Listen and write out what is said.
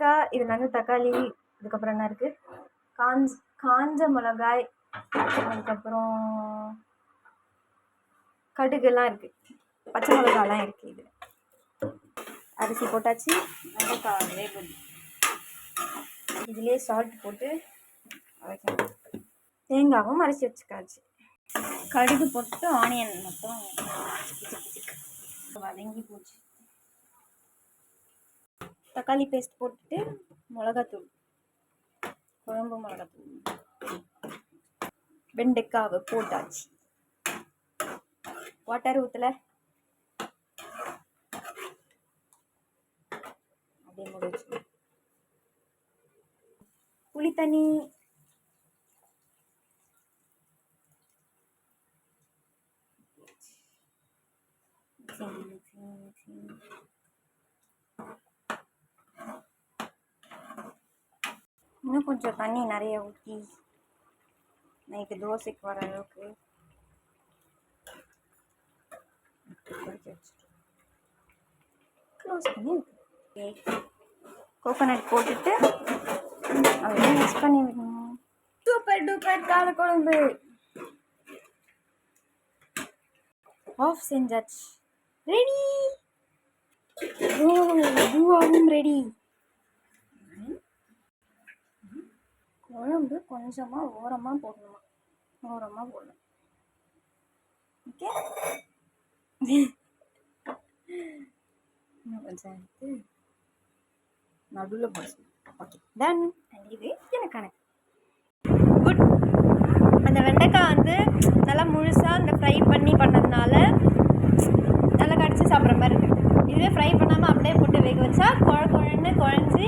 வெண்டைக்காய், இதில் வந்து தக்காளி, அதுக்கப்புறம் என்ன இருக்குது, காஞ்ச மிளகாய், அதுக்கப்புறம் கடுகுலாம் இருக்குது, பச்சை மிளகாலாம் இருக்குது. இது அரிசி போட்டாச்சு, வெண்டைக்காய் வேகுது. இதுலேயே சால்ட் போட்டு அரைக்கணும். தேங்காவும் அரைச்சி வச்சுக்காச்சு. கடுகு போட்டு ஆனியன் மட்டும் வதங்கி போச்சு. தக்காளி பேஸ்ட் போட்டுட்டு மிளகாத்தூள், குழம்பு மிளகாத்தூள், வெண்டைக்காவை போட்டாச்சு. வாட்டர் ஊற்றலை, அப்படியே முடிச்சு. புளி தண்ணி, இன்னும் கொஞ்சம் தண்ணி நிறைய ஊற்றி நைட்டு தோசைக்கு வர அளவுக்கு க்ளோஸ் பண்ணி கோகோனட் போட்டுட்டு அப்படியே மிக்ஸ் பண்ணி விடணும். சூப்பர் டூப்பர் காரக்குழம்பு ஆஃப் செஞ்சாச்சு. ரெடி, பூவாவும் ரெடி. குழம்பு கொஞ்சமாக ஓரமாக போடணுமா, ஓரமாக போடணும். ஓகே, இன்னும் கொஞ்சம் எடுத்து நடுவில் போடணும். Okay done. இது எனக்கான குட். அந்த வெண்டைக்காய் வந்து நல்லா முழுசாக அந்த ஃப்ரை பண்ணி பண்ணதுனால நல்லா கடிச்சு சாப்பிட்ற மாதிரி இருக்குது. இதுவே ஃப்ரை பண்ணாமல் அப்படியே போட்டு வேக வச்சா குழன்னு குழஞ்சி